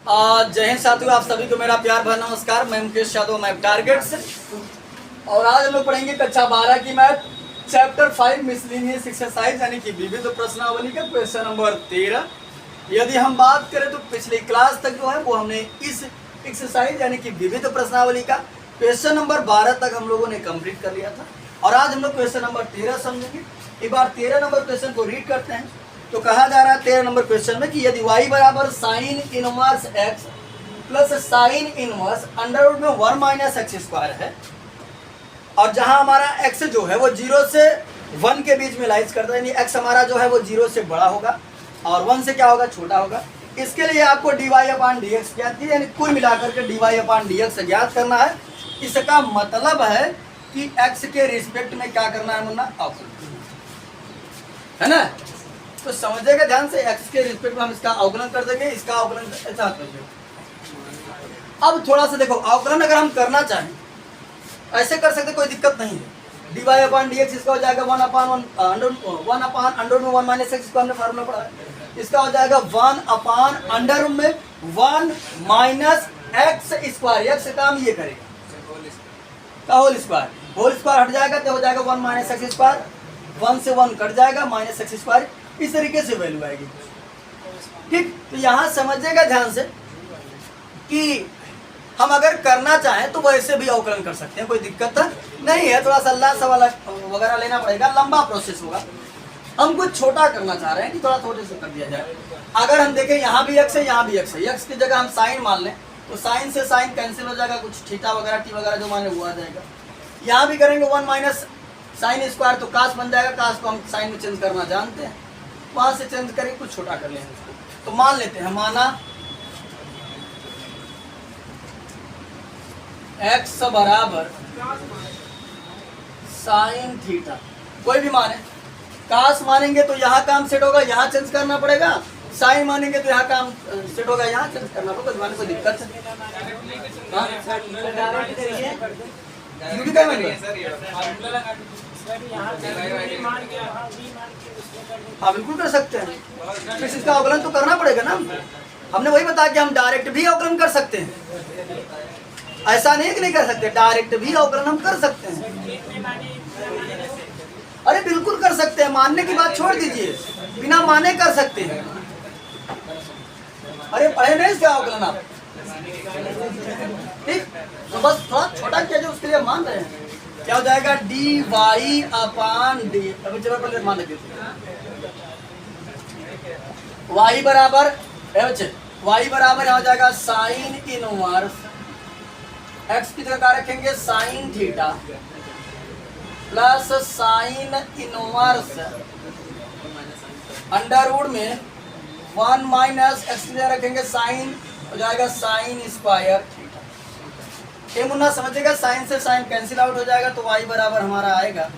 जय हिंद साथियों, आप सभी को मेरा प्यार भरा नमस्कार। मैं मुकेश यादव, मैथ टारगेट से। और आज हम लोग पढ़ेंगे कक्षा 12 की मैथ चैप्टर 5 मिसलेनियस एक्सरसाइज यानी कि विविध प्रश्नावली का क्वेश्चन नंबर 13। यदि हम बात करें तो पिछली क्लास तक जो है वो हमने इस एक्सरसाइज यानी कि विविध प्रश्नावली का क्वेश्चन नंबर 12 तक हम लोगों ने कंप्लीट कर लिया था। और आज हम लोग क्वेश्चन नंबर 13 समझेंगे। एक बार 13 नंबर क्वेश्चन को रीड करते हैं। तो कहा जा रहा है 13 नंबर क्वेश्चन में कि यदि y बराबर sine inverse x plus sine inverse under root में 1 माइनस एक्स स्क्वायर है, और जहां हमारा x जो है वो 0 से 1 के बीच में लाइज करता है, यानी x हमारा जो है वो 0 से बड़ा होगा और 1 से क्या होगा, छोटा होगा। इसके लिए आपको dy/dx ज्ञात की, यानी कुल मिलाकर के dy/dx ज्ञात करना है। इसका मतलब है कि x के रिस्पेक्ट में क्या करना है मुन्ना, अवकलन, है ना। तो समझिएगा ध्यान से, x के रिस्पेक्ट में हम इसका अवकलन कर देंगे, इसका अवकलन ऐसा कर देंगे। अब थोड़ा सा देखो, अवकलन अगर हम करना चाहें ऐसे कर सकते, कोई दिक्कत नहीं है। dy/dx इसका हो जाएगा 1/अंडर में 1 माइनस एक्स, इसको हमने फार्मूला पढ़ा है। इसका हो जाएगा 1/अंडर में 1 माइनस एक्स स्क्वायर। एक्स से काम ये करेगा का होल स्क्वायर हट जाएगा तो हो जाएगा 1 माइनस एक्स स्क्वायर। 1 से 1 कट जाएगा, माइनस एक्स स्क्वायर। इस तरीके से वैल्यू आएगी, ठीक। तो यहाँ समझिएगा ध्यान से कि हम अगर करना चाहें तो वैसे भी अवकलन कर सकते हैं, कोई दिक्कत नहीं है। थोड़ा सा अल्लाह सवाल वगैरह लेना पड़ेगा, लंबा प्रोसेस होगा। हम कुछ छोटा करना चाह रहे हैं कि थोड़ा छोटे से कर दिया जाए। अगर हम देखें यहाँ भी x है, यहाँ भी x है, x की जगह हम साइन मान लें तो साइन से साइन कैंसिल हो जाएगा, कुछ थीटा वगैरह टी वगैरह जो माने वो आ जाएगा। यहाँ भी करेंगे 1 माइनस साइन स्क्वायर तो कास बन जाएगा, कास को हम साइन में चेंज करना जानते हैं, वहां से चेंज करके कुछ छोटा कर लेंगे इसको। तो मान लेते हैं, माना x बराबर साइन थीटा, कोई भी माने। कास मानेंगे तो यहाँ काम सेट होगा, यहाँ चेंज करना पड़ेगा। साइन मानेंगे तो यहाँ काम सेट होगा, यहाँ चेंज करना पड़ेगा। माने कोई दिक्कत है? हाँ बिल्कुल कर सकते हैं, फिर इसका अवकलन तो करना पड़ेगा ना। हमने वही बताया कि हम डायरेक्ट भी अवकलन कर सकते हैं, ऐसा नहीं कि नहीं कर सकते, डायरेक्ट भी अवकलन हम कर सकते हैं। अरे बिल्कुल कर सकते हैं, मानने की बात छोड़ दीजिए, बिना माने कर सकते हैं। अरे पढ़े नहीं इसका अवकलन आप, ठीक। तो बस थोड़ा छोटा किया जो उसके लिए मान रहे हैं। क्या हो जाएगा, dy/d। अभी चलो पहले मान लेते हैं, y बराबर यहाँ हो जाएगा साइन इनवर्स x की जगह क्या रखेंगे, sine theta plus sine inverse under root में 1 माइनस एक्स की जगह रखेंगे साइन, हो जाएगा साइन स्क्वायर थीटा। ये मुन्ना समझिएगा, साइन से साइन कैंसिल आउट हो जाएगा तो y बराबर हमारा आएगा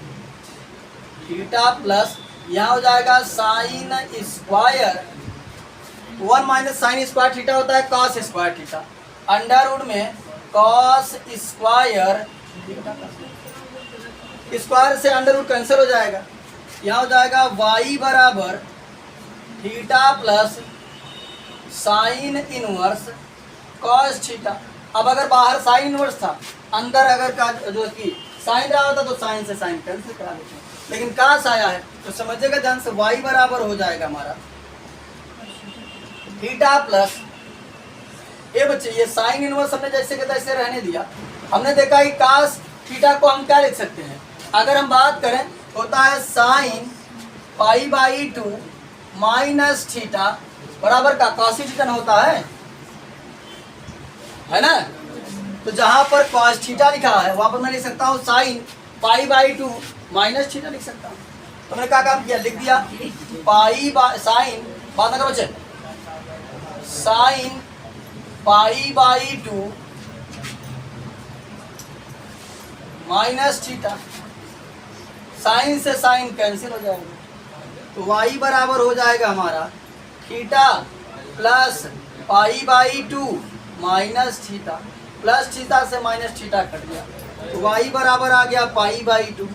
थीटा प्लस यहाँ हो जाएगा sine square 1 minus sine square theta होता है cos square theta, under root में कॉस स्क्वायर स्क्वायर से अंडर रूट कैंसिल हो जाएगा। यहाँ हो जाएगा y बराबर theta plus sine inverse cos theta. अब अगर बाहर साइन इनवर्स था, अंदर अगर का जो कि साइन रहा होता तो साइन से साइन कैंसिल करा देते हैं, लेकिन कास आया है तो समझिएगा ध्यान से, y बराबर हो जाएगा हमारा थीटा प्लस, ये बच्चे ये साइन इनवर्स हमने जैसे के तैसे रहने दिया। हमने देखा कि कास थीटा को हम क्या लिख सकते हैं, अगर हम बात करें होता है साइन π/2 माइनस थीटा बराबर का कॉस थीटा होता है ना। तो जहां पर कॉस थीटा लिखा है वहां पर मैं लिख सकता हूँ साइन π/2 माइनस थीटा लिख सकता हूँ। तो मैंने क्या काम किया, लिख दिया साइन, बात ना करो बच्चे, साइन π/2 माइनस थीटा, साइन से साइन कैंसिल हो जाएगा तो y बराबर हो जाएगा हमारा theta plus π/2 minus theta, plus theta से माइनस थीटा कट गया तो y बराबर आ गया π/2।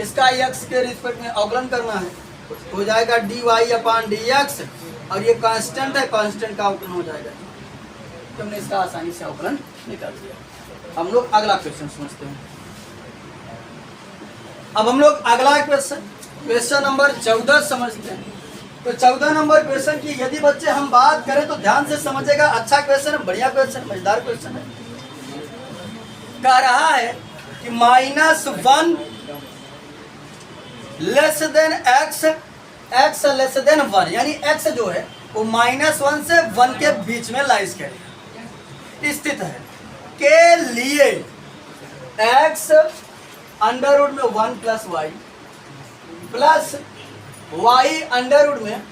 इसका x के रिस्पेक्ट में अवकलन करना है, हो जाएगा dy/dx और ये कांस्टेंट है, कांस्टेंट का अवकलन हो जाएगा। तो हमने इसका आसानी से अवकलन निकाल दिया। हम लोग अगला क्वेश्चन समझते हैं। अब हम लोग अगला क्वेश्चन नंबर 14 समझते हैं। तो 14 नंबर क्वेश्चन की यदि बच्चे हम बात करें तो ध्यान से समझेगा। अच्छा क्वेश्चन है, बढ़िया क्वेश्चन, मजेदार क्वेश्चन है। कह रहा है कि -1 less than x, x less than 1, यानी x जो है वो -1 से 1 के बीच में लाइज करेगा, स्थित है, के लिए x अंडर रूट में 1 plus y plus y under root में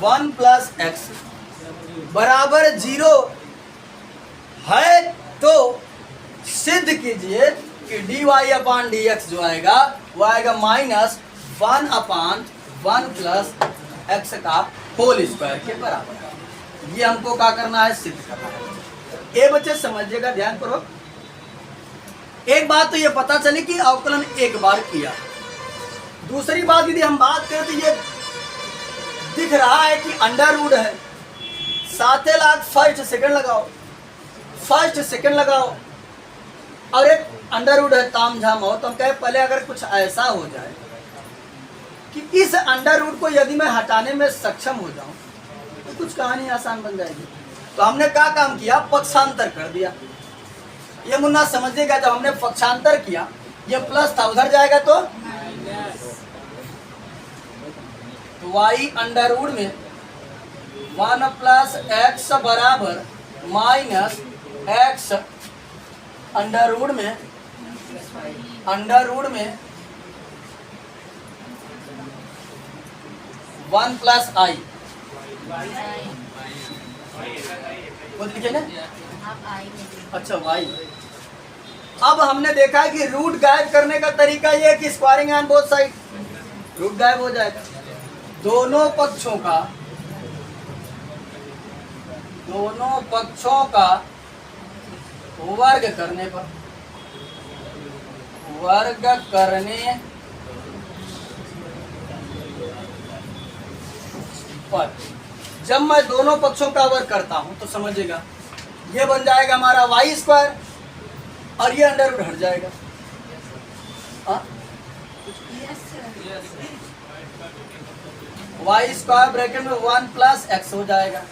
1 प्लस एक्स बराबर 0 है, तो सिद्ध कीजिए कि dy अपान dx जो आएगा वो आएगा -1/1 प्लस एक्स का होल स्क्वायर के बराबर। ये हमको क्या करना है, सिद्ध करना है। ये बच्चे समझिएगा ध्यान पूर्वक। एक बात तो ये पता चली कि अवकलन एक बार किया। दूसरी बात यदि हम बात करें तो ये दिख रहा है कि अंडर रूट है, साथे लाख फर्स्ट सेकंड लगाओ, फर्स्ट सेकंड लगाओ, और एक अंडर रूट है ताम झाम हो। तो हम कहे पहले अगर कुछ ऐसा हो जाए कि इस अंडर रूट को यदि मैं हटाने में सक्षम हो जाऊं तो कुछ कहानी आसान बन जाएगी। तो हमने क्या काम किया, पक्षांतर कर दिया। ये मुन्ना समझिएगा, जब हमने पक्षांतर किया ये प्लस था, उधर जाएगा तो y अंडर रूट में 1 प्लस एक्स बराबर माइनस एक्स अंडर रूट में 1 प्लस आई, वो लिखे ना, अच्छा y। अब हमने देखा है कि रूट गायब करने का तरीका ये है कि squaring on both side, root गायब हो जाएगा। दोनों पक्षों का वर्ग करने पर, जब मैं दोनों पक्षों का वर्ग करता हूं तो समझिएगा ये बन जाएगा हमारा वाई स्क्वायर और ये अंडर रूट हट जाएगा। वाई स्क्वायर ब्रैकेट में 1 प्लस एक्स हो जाएगा,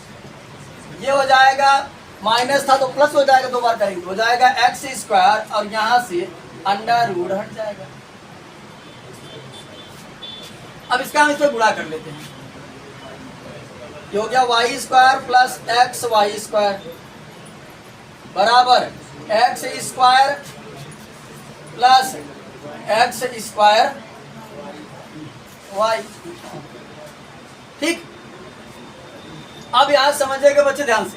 ये हो जाएगा, माइनस था तो प्लस हो जाएगा, दो बार करेंगे, हो जाएगा एक्स स्क्वायर और यहाँ से अंडर रूट हट जाएगा। अब इसका हम इसमें गुणा कर लेते हैं, ये हो गया Y square plus x Y square बराबर X square plus X square Y. ठीक, अब यहां समझिएगा बच्चे ध्यान से,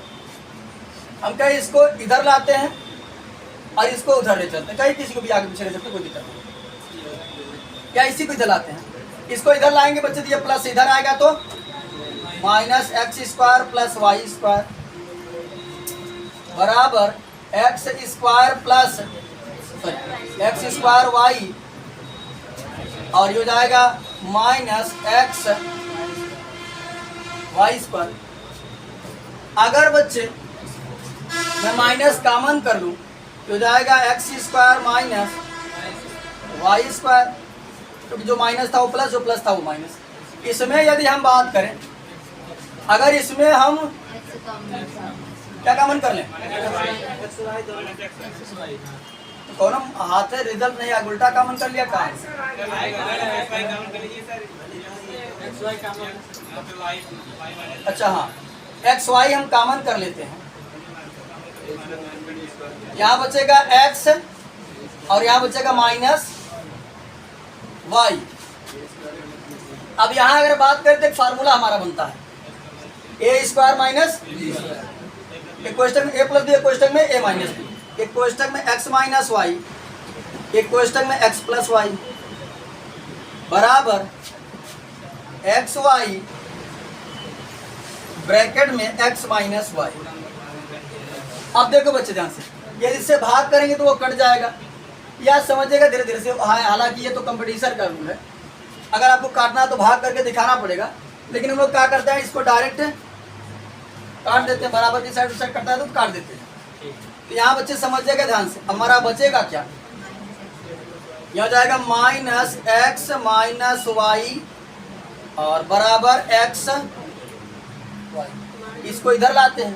हम कहीं इसको इधर लाते हैं और इसको उधर ले चलते हैं, कहीं किसी को भी आगे पीछे ले सकते, कोई दिक्कत नहीं। क्या इसी को इधर लाते हैं, इसको इधर लाएंगे बच्चे तो ये प्लस इधर आएगा तो minus X square plus Y square बराबर X square plus X square Y और ये हो जाएगा माइनस एक्स वाई स्क्वायर। अगर बच्चे मैं माइनस कॉमन कर लूं तो हो जाएगा x square minus y square, क्योंकि जो माइनस था वो प्लस, जो प्लस था वो माइनस। इसमें यदि हम बात करें, अगर इसमें हम क्या कॉमन कर लें, तो कौन हाथ है रिजल्ट नहीं आया, उल्टा कॉमन कर लिया कहाँ, अच्छा हाँ, एक्स वाई हम कॉमन कर लेते हैं, यहाँ बचेगा एक्स और यहाँ बचेगा माइनस वाई। अब यहाँ अगर बात करें तो एक फार्मूला हमारा बनता है ए स्क्वायर माइनस, एक क्वेश्चन में ए प्लस बी, एक क्वेश्चन में ए माइनस बी, एक क्वेश्चन में एक्स माइनस वाई, एक क्वेश्चन में एक्स प्लस वाई बराबर एक्स वाई ब्रैकेट में एक्स माइनस वाई। अब देखो बच्चे ध्यान से, ये इससे भाग करेंगे तो वो कट जाएगा, या समझिएगा धीरे धीरे से, हालांकि ये तो कंपटीशन का रूल है, अगर आपको काटना है तो भाग करके दिखाना पड़ेगा, लेकिन हम लोग क्या करते हैं, इसको डायरेक्ट काट देते हैं, बराबर की साइड साइड कटता है तो काट देते हैं। तो यहाँ बच्चे समझिएगा ध्यान से, हमारा बचेगा क्या, यहाँ जाएगा माइनस एक्स माइनस वाई और बराबर एक्स वाई, इसको इधर लाते हैं,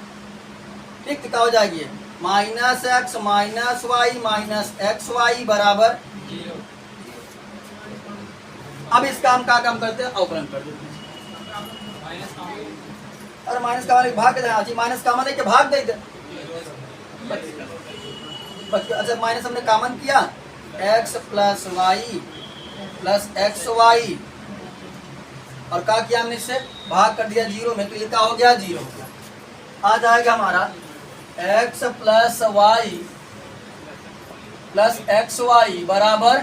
ठीक। तो क्या हो जाएगी, minus x minus y minus x y बराबर 0। अब इस काम का काम करते हैं, अवकलन कर देते हैं। और माइनस का वाले भाग देना, माइनस कामन है कि भाग दे दे। अच्छा माइनस हमने कॉमन किया, x plus y plus x y, और क्या किया हमने, इससे भाग कर दिया 0 में, तो ये क्या हो गया, 0 हो गया। आ जाएगा हमारा x plus y plus x y बराबर,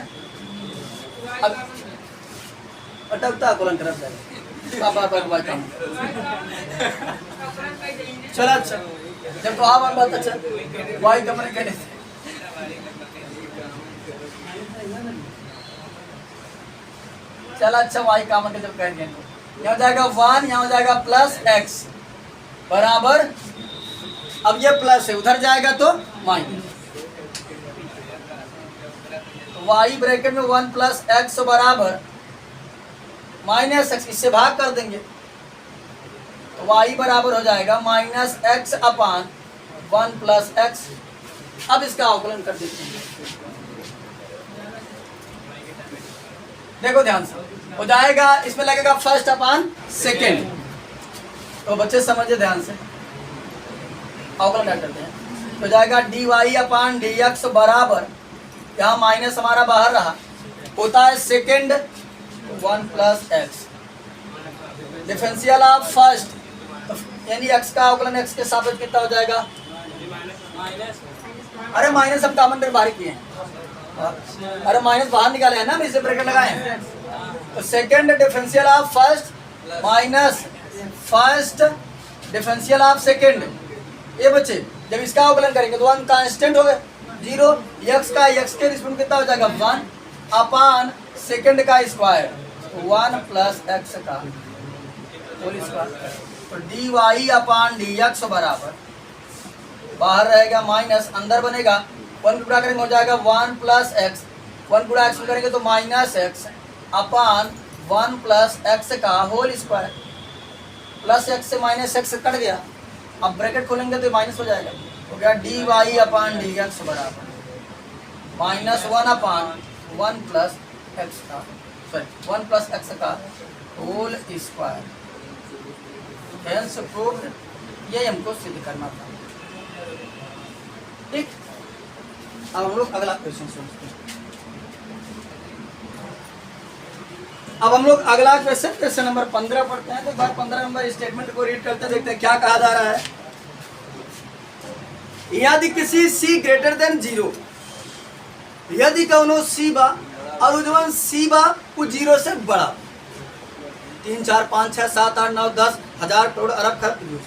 अब अटकता अवकलन तरफ जाएगा। चलो अच्छा, जब तो आप बात अच्छा वाई का मैंने कहने से चला अच्छा, वाई का मतलब जब कह दिया, यहाँ जाएगा 1, यहाँ जाएगा प्लस एक्स बराबर, अब ये प्लस है उधर जाएगा तो माइनस, वाई ब्रैकेट में 1 प्लस एक्स बराबर माइनस एक्स, इससे भाग कर देंगे तो वाई बराबर हो जाएगा माइनस एक्स अपान 1 प्लस एक्स। अब इसका अवकलन कर देते हैं, देखो ध्यान से हो जाएगा, इसमें लगेगा फर्स्ट अपान सेकेंड, तो बच्चे समझे ध्यान से, अवकलन करते हैं, तो जाएगा D Y upon D X बराबर, यहाँ माइनस हमारा बाहर रहा, होता है second 1 plus x, differential of first, यानी x का अवकलन x के सापेक्ष कितना हो जाएगा, अरे माइनस हम कॉमन बाहर किए हैं, अरे माइनस बाहर निकाले हैं ना, इसे ब्रैकेट लगाए हैं, तो second differential of first minus first differential of second. ये बच्चे जब इसका अवकलन करेंगे तो 1 कांस्टेंट हो गए 0, x का x के रिस्पेक्ट कितना हो जाएगा 1 अपान सेकेंड का स्क्वायर 1 प्लस एक्स का होल स्क्वायर, तो D Y upon D X बराबर, बाहर रहेगा माइनस, अंदर बनेगा 1 गुणा करेंगे हो जाएगा 1 प्लस एक्स, 1 गुणा एक्स करेंगे तो माइनस एक्स अपान 1 प्लस एक्स का होल स्क्वायर, प्लस एक्स से माइनस एक्स कट गया, अब ब्रैकेट खोलेंगे तो माइनस हो जाएगा, हो गया D Y upon D X बराबर माइनस 1 अपान 1 प्लस एक्स का, सॉरी 1 प्लस एक्स का होल स्क्वायर। हेंस प्रूव्ड, ये हमको सिद्ध करना था, ठीक। अब हम लोग अगला क्वेश्चन सोचते हैं, अब हम लोग अगला क्वेश्चन नंबर 15 पढ़ते हैं, तो बार 15 नंबर स्टेटमेंट को रीड करते हैं, देखते हैं क्या कहा जा रहा है। यदि किसी c ग्रेटर देन 0, यदि कौनो c बा और जवन c बा वो 0 से बड़ा, 3 4 5 6 7 8 9 10 हजार करोड़ अरब खरब,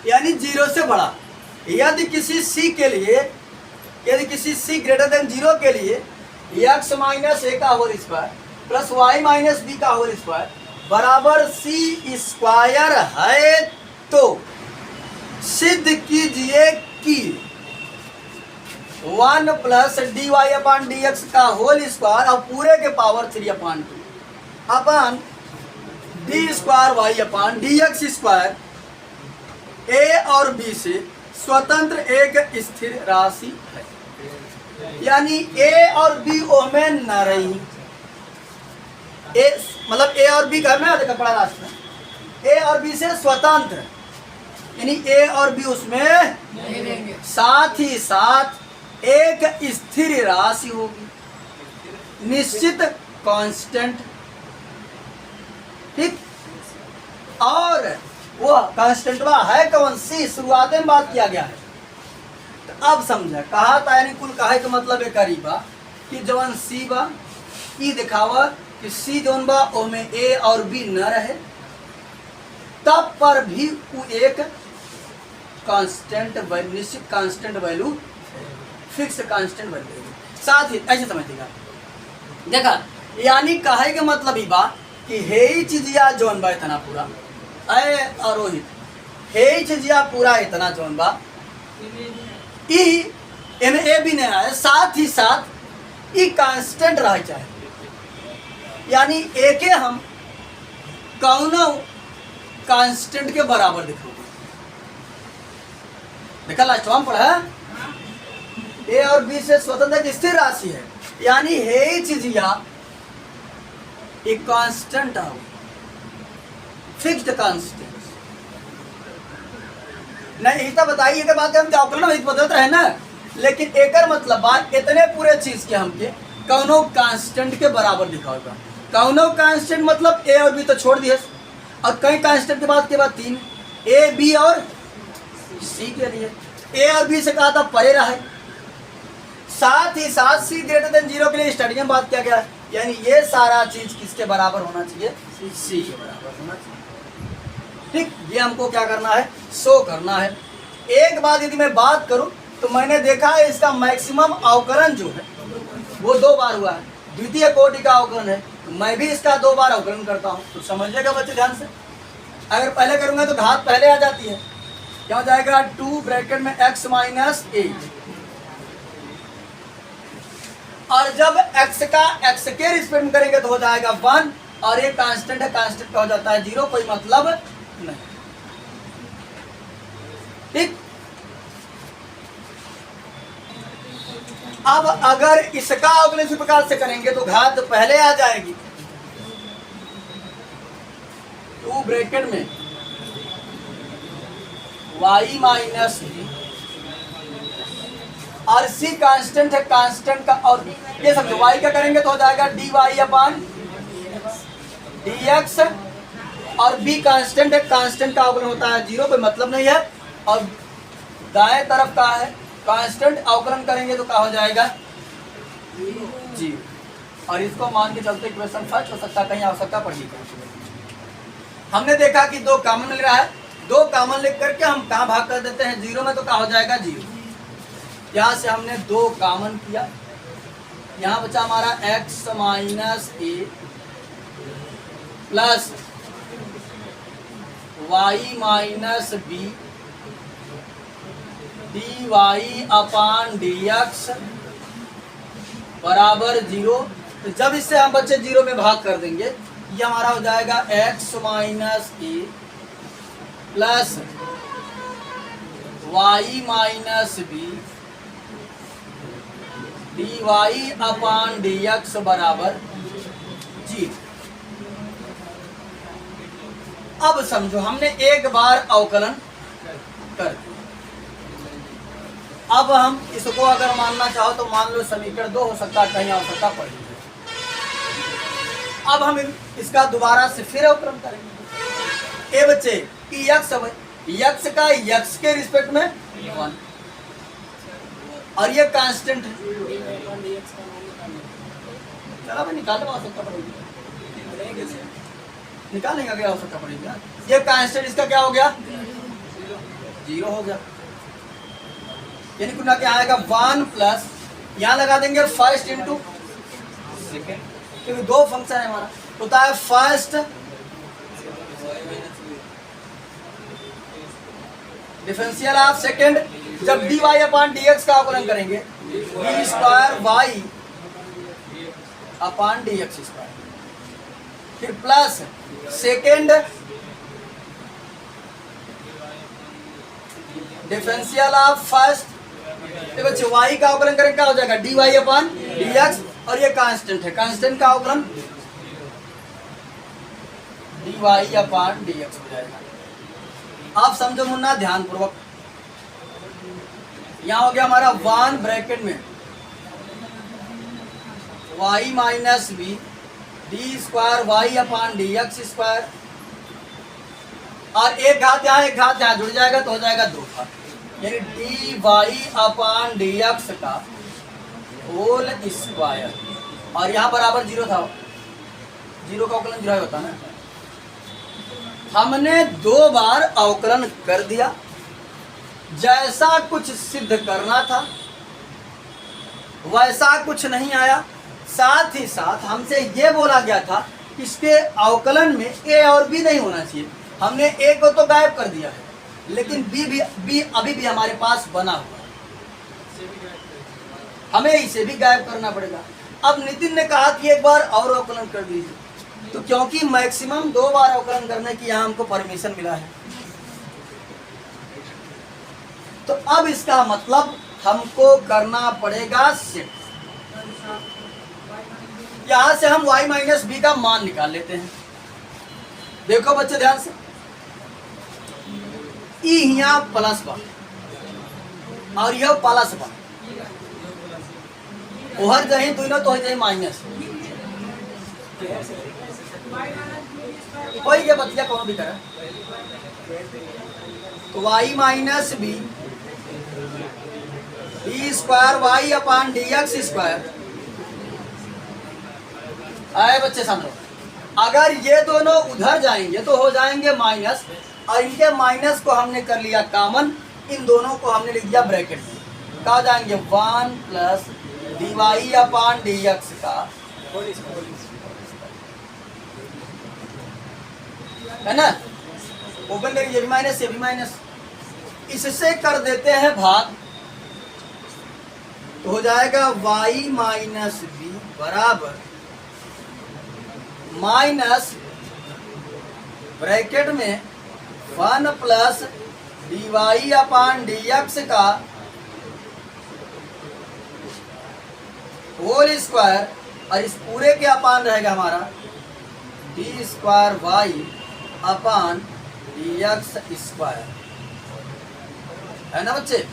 यानी 0 से बड़ा, यदि किसी c के लिए, यदि किसी c ग्रेटर देन 0 के लिए x माइनस a का whole square plus y minus b का होल स्क्वायर बराबर c स्क्वायर है, तो सिद्ध कीजिए कि 1 plus D Y upon D x का होल स्क्वायर और पूरे के power 3 upon 2 upon D square Y upon D x square a और बी से स्वतंत्र एक स्थिर राशि है, यानी ए और बी ओमें न रही, ए मतलब ए और बी का ना देखा पड़ा राशि में, ए और बी से स्वतंत्र, यानी ए और बी उसमें नहीं रहेंगे, साथ ही साथ एक स्थिर राशि होगी, निश्चित कांस्टेंट, ठीक। और वो कांस्टेंट है कौन सी, शुरुआत में बात किया गया है, तो अब समझा कहा था, यानी कुल कहा का मतलब है करीबा कि जवन सी बा ई दिखावा कि सी जवन बा ओमे ए और बी न रहे, तब पर भी वो एक कांस्टेंट वैल्यू, निश्चित constant value, fix constant value, साथ ही ऐसे समझिएगा, देखा यानी कहे के मतलब ही बा कि हे ही चीजिया जोन बा इतना पूरा अय अरोहित हे ही चीजिया पूरा इतना जोन बा ई एम ए भी नहीं है, साथ ही साथ ई कांस्टेंट रह चाहे, यानी ए के हम कौनो कांस्टेंट के बराबर दिखा देखा लास्ट हम पढ़ा ए और बी से स्वतंत्र एक स्थिर राशि है, यानी हे ही चीजिया एक कांस्टेंट है, फिक्स्ड कांस्टेंट नहीं। इतना बताइए के बाद हम अवकलन बदलते रहे ना, लेकिन एकर मतलब बात इतने पूरे चीज के हमके कौनो कांस्टेंट के बराबर दिखाओगा। कौनो कांस्टेंट मतलब ए और बी तो छोड़ दिए, और कई कांस्टेंट के बाद तीन ए बी और सी के लिए ए और बी से कहा था परे रहा है, साथ ही साथ सी ग्रेटर देन 0 के लिए स्टडी में बात किया गया, यानी ये सारा चीज किसके बराबर होना चाहिए, सी के बराबर होना चाहिए। ठीक, ये हमको क्या करना है, शो करना है। एक बात यदि मैं बात करूं तो मैंने देखा है इसका मैक्सिमम अवकलन जो है वो 2 बार हुआ है, द्वितीय कोटि का अवकलन है, तो मैं भी इसका 2 बार अवकलन करता हूं। तो समझिएगा बच्चे ध्यान से, अगर पहले करूंगा तो घात पहले आ जाती है, क्या हो जाएगा 2 ब्रैकेट में x माइनस ए, और जब x का x के रिस्पेक्ट में करेंगे तो हो जाएगा 1, और ये कांस्टेंट है, कांस्टेंट का हो जाता है 0, कोई मतलब नहीं। ठीक, अब अगर इसका अवकलन इसी प्रकार से करेंगे तो घात पहले आ जाएगी, 2 ब्रैकेट में y माइनस बी, और सी कांस्टेंट है, कांस्टेंट का, और ये समझो y का करेंगे तो हो जाएगा dy अपन dx, और b कांस्टेंट है, कांस्टेंट का अवकलन होता है 0, कोई मतलब नहीं है, और दाएं तरफ का है कांस्टेंट, अवकलन करेंगे तो क्या हो जाएगा 0, और इसको मान के चलते इक्वेशन फर्स्ट हो सकता है, कहीं आवश्यकता पड़ेगी। हमने देखा कि 2 कॉमन मिल रहा है, 2 कॉमन लिख करके हम कहाँ भाग कर देते हैं 0 में, तो क्या हो जाएगा 0। यहाँ से हमने 2 कॉमन किया, यहाँ बचा हमारा x minus A plus y minus B dy upon dx बराबर 0। तो जब इससे हम बच्चे 0 में भाग कर देंगे, ये हमारा हो जाएगा x minus A plus y minus B dy upon dx बराबर 0। अब समझो हमने एक बार अवकलन कर दिया, अब हम इसको अगर मानना चाहो तो मान लो समीकरण 2 हो सकता है, कहीं आवश्यकता पड़ेगी। अब हम इसका दोबारा से फिर अवकलन करेंगे। ए बच्चे यक्स का यक्स के रिस्पेक्ट में 1, और ये कांस्टेंट है, चला भाई निकालने आवश्यकता पड़ेगी, निकालेंगे क्या आवश्यकता पड़ेगी। ये कांस्टेंट इसका क्या हो गया 0 हो गया, यानी कुछ ना क्या आएगा 1 प्लस, यहाँ लगा देंगे फर्स्ट इंटू सेकेंड, क्योंकि 2 फंक्शन है हमारा, होता है फर्स्ट डिफरेंशियल ऑफ सेकेंड। जब dy अपान dx का अवकलन करेंगे d square y upon dx square, फिर plus second differential of first, देखो y का अवकलन करें क्या हो जाएगा dy अपान dx, और ये कांस्टेंट है, कांस्टेंट का अवकलन dy अपान dx हो जाएगा। आप समझो मुन्ना ध्यान पूर्वक, यहाँ हो गया हमारा 1 ब्रैकेट में y minus B D square y upon dx square, और एक घात यहाँ जुड़ जाएगा तो हो जाएगा 2 घात, यानी dy अपान dx का होल स्क्वायर, और यहाँ बराबर 0 था, 0 का अवकलन 0 होता है ना। हमने 2 बार अवकलन कर दिया, जैसा कुछ सिद्ध करना था वैसा कुछ नहीं आया, साथ ही साथ हमसे ये बोला गया था इसके अवकलन में ए और बी नहीं होना चाहिए। हमने ए को तो गायब कर दिया है, लेकिन बी अभी भी हमारे पास बना हुआ है, हमें इसे भी गायब करना पड़ेगा। अब नितिन ने कहा कि एक बार और अवकलन कर दीजिए, तो क्योंकि मैक्सिमम 2 बार अवकलन करने की यहाँ हमको परमिशन मिला है, तो अब इसका मतलब हमको करना पड़ेगा शिफ्ट। यहां से हम y माइनस बी का मान निकाल लेते हैं। देखो बच्चे ध्यान से, ई यहाँ प्लस बा और यह प्लस बा, ओहर जही दोनों तो हो जाए माइनस, कोई ये बतिया कौन भी करा, तो y minus B D square Y upon D x square. आए बच्चे समझो, अगर ये दोनों उधर जाएंगे तो हो जाएंगे माइनस, और इनके माइनस को हमने कर लिया कॉमन, इन दोनों को हमने लिख दिया ब्रैकेट में, क्या हो जाएंगे 1 plus D Y upon D x का, है ना, ओपन करिए, ये भी माइनस ये भी माइनस, इससे कर देते हैं भाग, तो हो जाएगा y माइनस बी बराबर माइनस ब्रैकेट में 1 plus D Y upon D x का होल स्क्वायर, और इस पूरे के अपान रहेगा हमारा D square Y upon D x square, है ना बच्चे।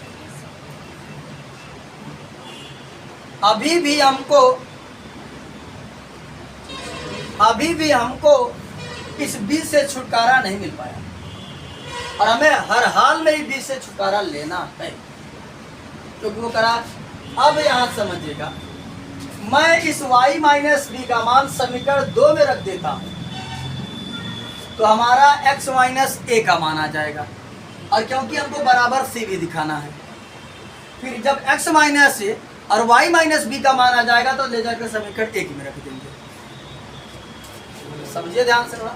अभी भी हमको इस बी से छुटकारा नहीं मिल पाया, और हमें हर हाल में ही बी से छुटकारा लेना है, क्योंकि वो करा। अब यहां समझिएगा, मैं इस y माइनस बी का मान समीकरण 2 में रख देता हूं, तो हमारा x माइनस ए का मान आ जाएगा, और क्योंकि हमको बराबर सी भी दिखाना है, फिर जब x माइनस ए और y माइनस बी का मान आ जाएगा तो ले जाकर समीकरण एक में रख देंगे। समझिए ध्यान से थोड़ा,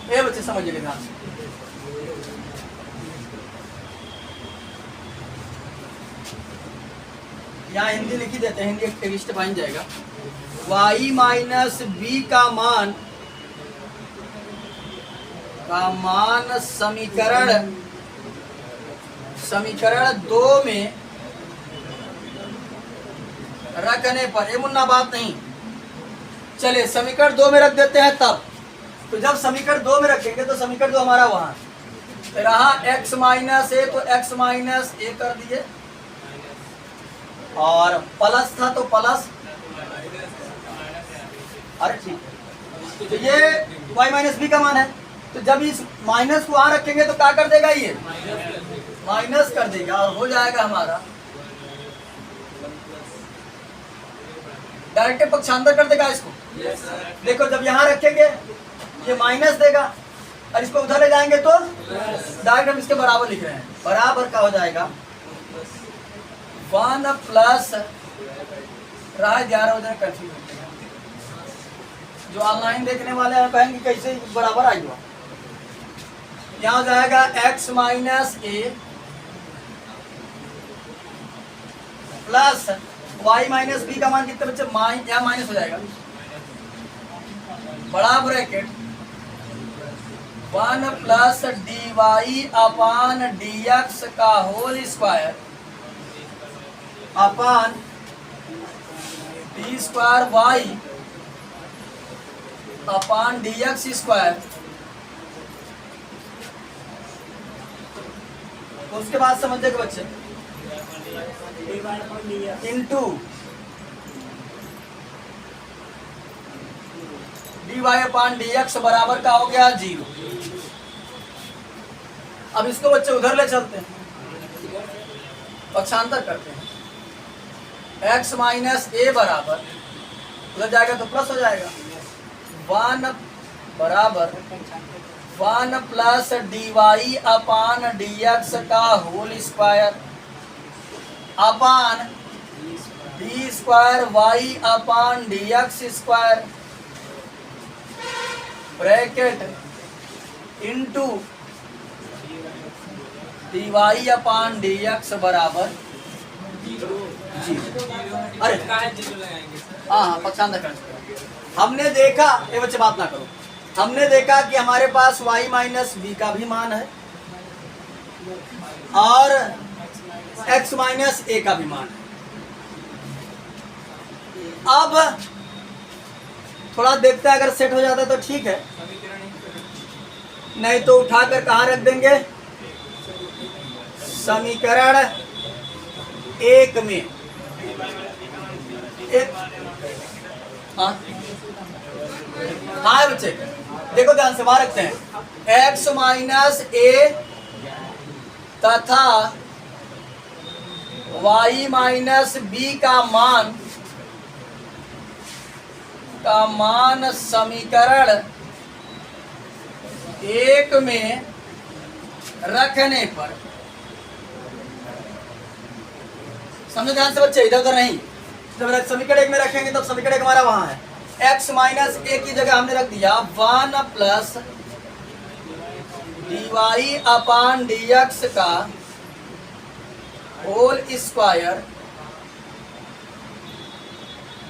ये बच्चे समझिए ध्यान से। यहाँ हिंदी लिखी देते हैं, हिंदी एक स्टेप बन जाएगा। y माइनस बी का मान समीकरण 2 में रखने पर, ये मुन्ना बात नहीं, चलिए समीकरण 2 में रख देते हैं। तब तो जब समीकरण 2 में रखेंगे तो समीकरण 2 हमारा वहां रहा x माइनस ए, तो x माइनस ए कर दिए, और प्लस था तो प्लस, अरे ठीक, तो ये y माइनस बी का मान है, तो जब इस माइनस को वहां रखेंगे तो क्या कर देगा, ये माइनस कर देगा, और हो जाएगा हमारा डायरेक्ट पक्षांतर कर देगा इसको। देखो जब यहाँ रखेंगे ये माइनस देगा, और इसको उधर ले जाएंगे तो डायरेक्ट हम इसके बराबर लिख रहे हैं, बराबर का हो जाएगा 1 प्लस, राय 11 हो जाए कंफ्यूज होते हैं, जो ऑनलाइन देखने वाले हैं कहेंगे कैसे बराबर आई हुआ। यहाँ हो जाएगा x minus A plus y minus B का मान कितने बच्चे, यहाँ माइनस हो जाएगा, बड़ा bracket 1 plus D Y upon D x का whole square upon D square Y upon D x square. उसके बाद समझिएगा बच्चे, into D Y upon D X बराबर का हो गया 0। अब इसको बच्चे उधर ले चलते हैं, पक्षांतर करते हैं, x माइनस ए बराबर, उधर जाएगा तो प्लस हो जाएगा, 1 बराबर 1 plus D Y upon D x का whole square upon D square Y upon D x square bracket into D Y upon D X बराबर जी। अरे हाँ पक्षांतर कर, हमने देखा, ये बच्चे बात ना करो, हमने देखा कि हमारे पास y माइनस बी का भी मान है और x माइनस ए का भी मान है। अब थोड़ा देखते हैं, अगर सेट हो जाता है तो ठीक है, नहीं तो उठाकर कहाँ रख देंगे, समीकरण एक में। हाँ बच्चे देखो ध्यान से, वहां रखते हैं x माइनस ए तथा y माइनस बी का मान समीकरण एक में रखने पर, समझो ध्यान से बच्चे, इधर उधर नहीं, जब समीकरण एक में रखेंगे तब समीकरण एक हमारा वहां है, x माइनस ए की जगह हमने रख दिया 1 plus D Y upon D x का whole square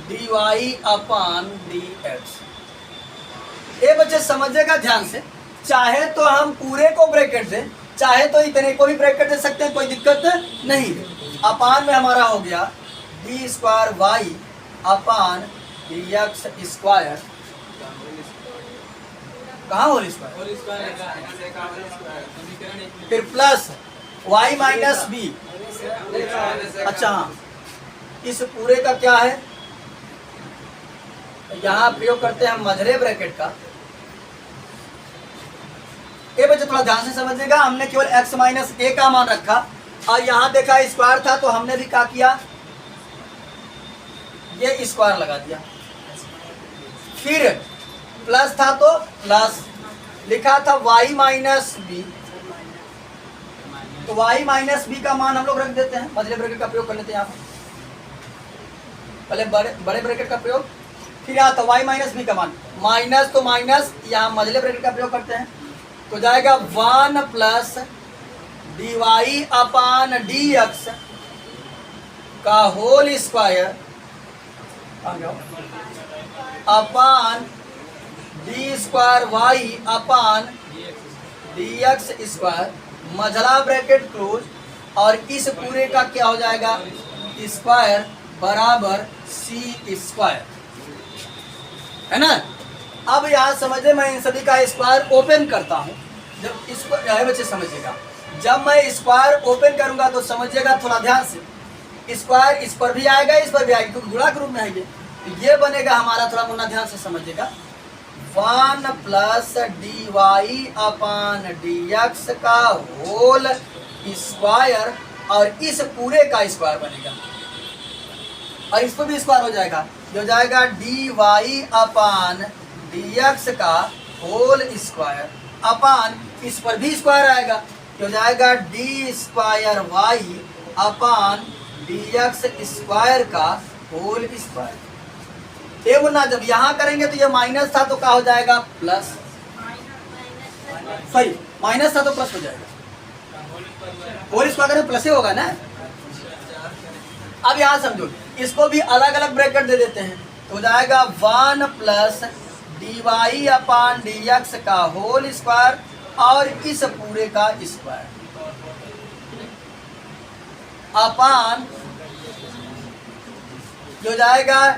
D Y upon D x. ये बच्चे समझेगा ध्यान से, चाहे तो हम पूरे को ब्रैकेट दें, चाहे तो इतने को भी ब्रैकेट दे सकते हैं, कोई दिक्कत नहीं। अपान में हमारा हो गया D square Y upon D x square, कहाँ होल स्क्वायर, फिर प्लस वाई माइनस बी। अच्छा हाँ, इस पूरे का क्या है, यहाँ प्रयोग करते हैं हम मझले ब्रैकेट का। ये बच्चे थोड़ा ध्यान से समझिएगा, हमने केवल x माइनस ए का मान रखा और यहाँ देखा स्क्वायर था तो हमने भी क्या किया, ये स्क्वायर लगा दिया। फिर प्लस था तो प्लस लिखा था y माइनस बी, तो y माइनस बी का मान हम लोग रख देते हैं, मझले ब्रैकेट का प्रयोग कर लेते हैं यहाँ पहले बड़े ब्रैकेट का प्रयोग, फिर यहाँ था y माइनस बी का मान, माइनस तो माइनस, यहाँ मझले ब्रैकेट का प्रयोग करते हैं तो जाएगा 1 plus D Y upon D x का whole square upon D square Y upon D x square, मझला ब्रैकेट क्लोज, और इस पूरे का क्या हो जाएगा, स्क्वायर बराबर सी स्क्वायर, है ना। अब यहाँ समझे, मैं इन सभी का स्क्वायर ओपन करता हूँ, जब इसको बच्चे समझिएगा, जब मैं स्क्वायर ओपन करूंगा तो समझिएगा थोड़ा ध्यान से, स्क्वायर इस पर भी आएगा इस पर भी आएगा, क्योंकि गुणा के रूप में आएंगे, तो ये बनेगा हमारा, थोड़ा मुन्ना ध्यान से समझिएगा, 1 plus D Y upon D x का होल स्क्वायर, और इस पूरे का स्क्वायर बनेगा, और इस पर भी स्क्वायर हो जाएगा, जो जाएगा D Y upon D x का होल स्क्वायर अपान, इस पर भी स्क्वायर आएगा, जो जाएगा D square Y upon D x square का होल स्क्वायर। ये बोलना, जब यहाँ करेंगे तो ये माइनस था तो क्या हो जाएगा, प्लस, सॉरी माइनस था तो प्लस हो जाएगा, होल स्क्वायर प्लस ही होगा ना। अब यहाँ समझो, इसको भी अलग अलग ब्रैकेट दे देते हैं, तो जाएगा 1 plus D Y upon D x का होल स्क्वायर, और इस पूरे का स्क्वायर अपान, जो जाएगा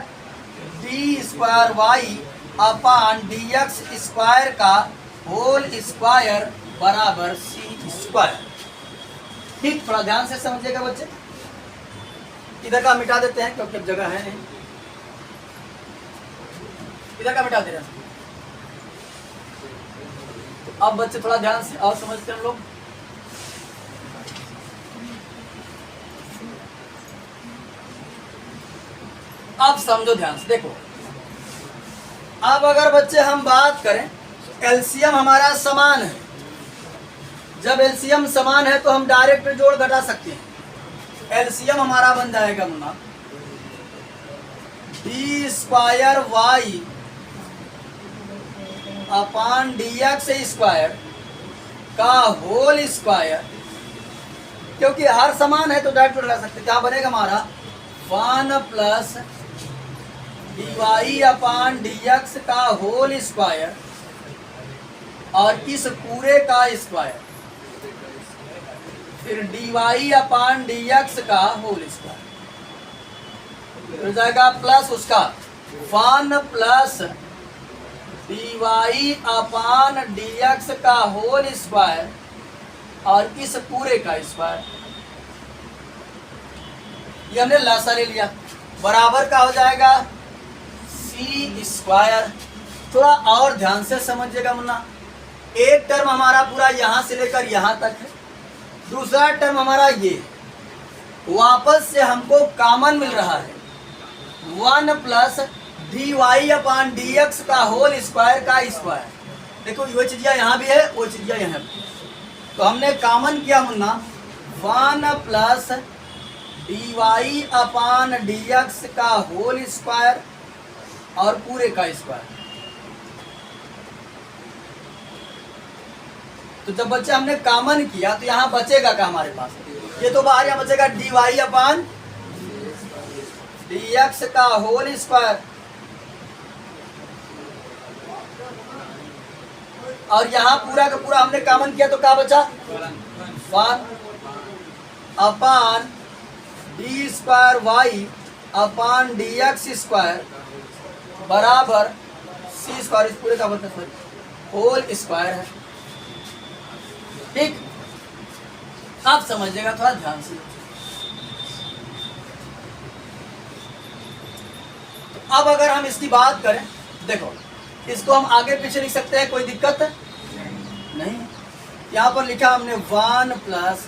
D square Y upon D x square का होल स्क्वायर बराबर सी स्क्वायर। ठीक, थोड़ा ध्यान से समझिएगा बच्चे, इधर का मिटा देते हैं क्योंकि अब जगह है नहीं, इधर का मिटा दे रहे हैं। तो अब बच्चे थोड़ा ध्यान से और समझते हैं हम लोग, अब समझो ध्यान से, देखो अब अगर बच्चे हम बात करें, एलसीएम हमारा समान है, जब एलसीएम समान है तो हम डायरेक्ट जोड़ घटा सकते हैं। एलसीएम हमारा बन जाएगा Munna D square Y upon D x square का होल स्क्वायर, क्योंकि हर समान है तो डायरेक्ट लगा सकते, क्या बनेगा हमारा 1 plus D Y upon D x का होल स्क्वायर और इस पूरे का स्क्वायर, फिर D Y upon D x का होल स्क्वायर हो जाएगा प्लस उसका 1 plus D Y upon D x का होल स्क्वायर और इस पूरे का स्क्वायर, ये हमने लासा ले लिया, बराबर का हो जाएगा सी स्क्वायर। थोड़ा और ध्यान से समझिएगा मुन्ना, एक टर्म हमारा पूरा यहां से लेकर यहां तक है, दूसरा टर्म हमारा ये वापस से हमको कॉमन मिल रहा है 1 plus D Y upon D x का होल स्क्वायर का स्क्वायर। देखो वो चीज़ यहाँ भी है, वो चीज़ यहाँ भी, तो हमने कॉमन किया Munna 1 plus D Y upon D x का होल स्क्वायर और पूरे का स्क्वायर। तो जब बच्चे हमने कॉमन किया तो यहाँ बचेगा क्या हमारे पास, ये तो बाहर यहाँ बचेगा D Y upon D x का होल स्क्वायर और यहाँ पूरा का पूरा हमने कॉमन किया तो क्या बचा 1 अपान D square Y upon D x square बराबर सी स्क्वायर, इस पूरे का मतलब होल स्क्वायर है। ठीक, आप समझिएगा थोड़ा ध्यान से। तो अब अगर हम इसकी बात करें, देखो इसको हम आगे पीछे लिख सकते हैं, कोई दिक्कत नहीं। यहाँ पर लिखा हमने 1 plus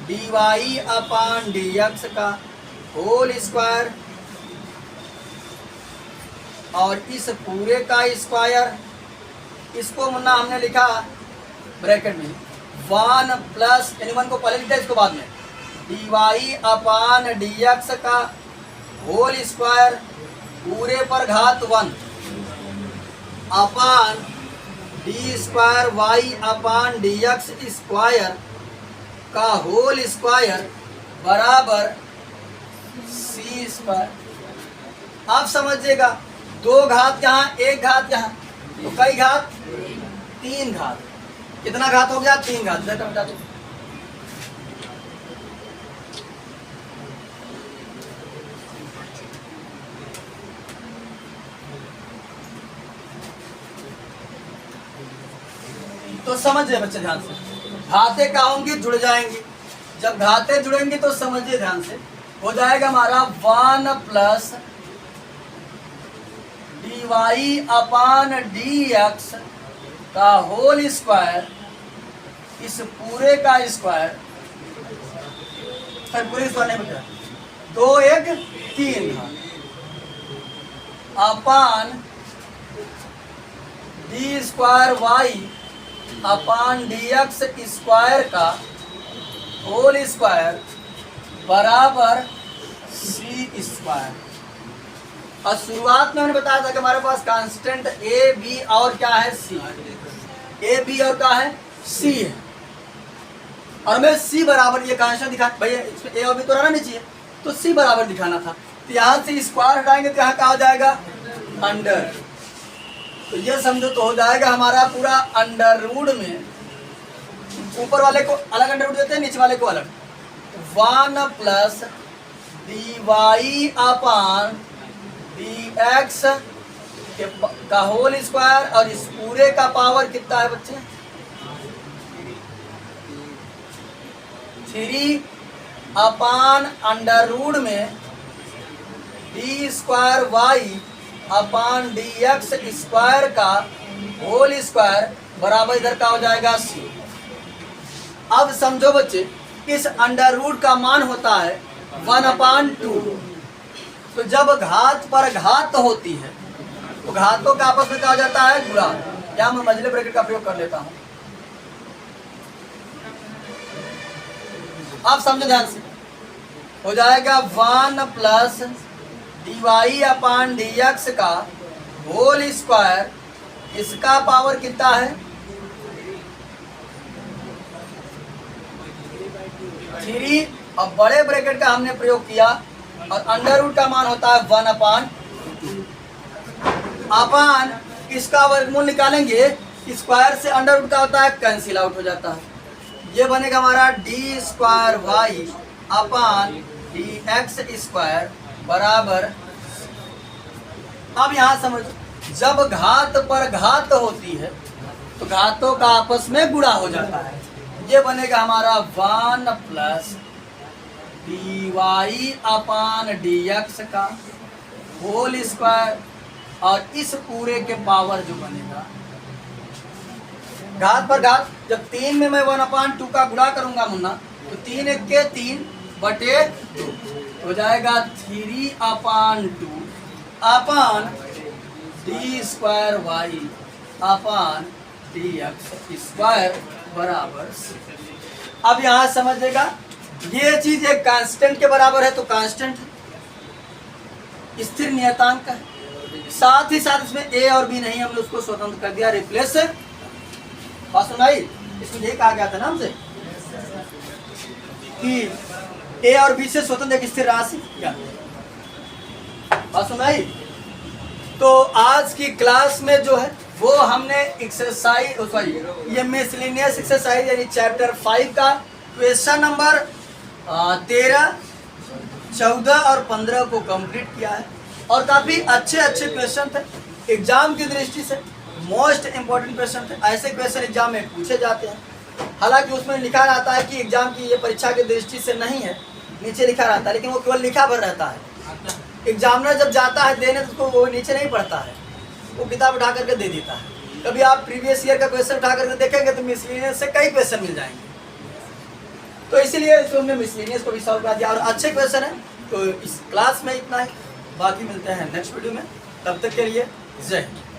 D Y upon D x का होल स्क्वायर और इस पूरे का स्क्वायर, इसको मुन्ना हमने लिखा ब्रैकेट में 1 प्लस यानी 1 को पहले लिखा इसको बाद में D Y upon D x का होल स्क्वायर पूरे पर घात 1 अपान D square Y upon D x square का होल स्क्वायर बराबर सी स्क्वायर। आप समझिएगा, 2 घात यहाँ, 1 घात यहाँ, तो कई घात 3 घात, कितना घात हो गया 3 घात। देखो बेटा तो समझिए बच्चे ध्यान से, घातें क्या होंगी जुड़ जाएंगी, जब घातें जुड़ेंगी तो समझिए ध्यान से, हो जाएगा हमारा 1 plus D Y upon D x का होल स्क्वायर इस पूरे का स्क्वायर, पूरे स्क्वायर नहीं बचा 2 1 3 अपान D square Y upon D x square का होल स्क्वायर बराबर सी स्क्वायर। और शुरुआत में हमने बताया था कि हमारे पास कांस्टेंट ए बी और क्या है सी, ए बी और क्या है सी है, और हमें सी बराबर ये कांस्टेंट दिखा, भैया इसमें ए और बी तो रहना नहीं चाहिए, तो सी बराबर दिखाना था। तो यहाँ से स्क्वायर हटाएंगे तो यहाँ क्या हो जाएगा अंडर, तो ये समझो तो हो जाएगा हमारा पूरा अंडर रूट में, ऊपर वाले को अलग अंडर रूट देते हैं, नीचे वाले को अलग, 1 plus D Y upon D x का होल स्क्वायर और इस पूरे का पावर कितना है बच्चे 3 अपान अंडर रूट में D square Y upon D x square का होल स्क्वायर बराबर इधर का हो जाएगा सी। अब समझो बच्चे, इस अंडर रूट का मान होता है 1/2, तो जब घात पर घात होती है तो घातों का आपस में क्या हो जाता है गुणा। यहाँ मैं मझले ब्रैकेट का प्रयोग कर लेता हूँ, आप समझो ध्यान से, हो जाएगा 1 प्लस dy अपान dx का होल स्क्वायर, इसका पावर कितना है 3, अब बड़े ब्रैकेट का हमने प्रयोग किया और अंडर रूट का मान होता है 1 अपान इसका वर्गमूल निकालेंगे, स्क्वायर से अंडर रूट का होता है कैंसिल आउट हो जाता है। ये बनेगा हमारा D square Y upon D x square बराबर। अब यहाँ समझ, जब घात पर घात होती है तो घातों का आपस में गुणा हो जाता है। ये बनेगा हमारा 1 plus D Y upon D x का होल स्क्वायर, और इस पूरे के पावर जो बनेगा घात पर घात, जब 3 में मैं 1/2 का गुणा करूंगा मुन्ना, तो 3 1 के 3 बटे 2 हो जाएगा 3/2 अपान D square Y upon D x square बराबर। अब यहाँ समझेगा, ये चीज एक कांस्टेंट के बराबर है तो कांस्टेंट स्थिर नियतांक है, साथ ही साथ इसमें ए और बी नहीं, हमने उसको स्वतंत्र कर दिया, रिप्लेस। बात सुनाई, इसमें यही कहा गया था ना हमसे कि ए और बी से स्वतंत्र एक स्थिर राशि क्या। बात सुनाई। तो आज की क्लास में जो है वो हमने एक्सरसाइज, सॉरी ये मिसलेनियस एक्सरसाइज यानी चैप्टर 5 का क्वेश्चन नंबर 13, 14 और 15 को कंप्लीट किया है, और काफ़ी अच्छे क्वेश्चन थे। एग्जाम की दृष्टि से मोस्ट इम्पोर्टेंट क्वेश्चन थे। ऐसे क्वेश्चन एग्जाम में पूछे जाते हैं, हालांकि उसमें लिखा रहता है कि एग्जाम की ये परीक्षा की दृष्टि से नहीं है, नीचे लिखा रहता है, लेकिन वो केवल लिखा भर रहता है। एग्जामिनर जब जाता है देने तो वो नीचे नहीं पढ़ता है, वो किताब उठा करके दे देता है। कभी आप प्रीवियस ईयर का क्वेश्चन उठा करके देखेंगे तो मिसलेनियस से कई क्वेश्चन मिल जाएंगे, तो इसीलिए इसको हमने मिसलेनियस को भी सॉल्व कर दिया, और अच्छे क्वेश्चन है। तो इस क्लास में इतना ही, बाकी मिलते हैं नेक्स्ट वीडियो में, तब तक के लिए जय हिंद।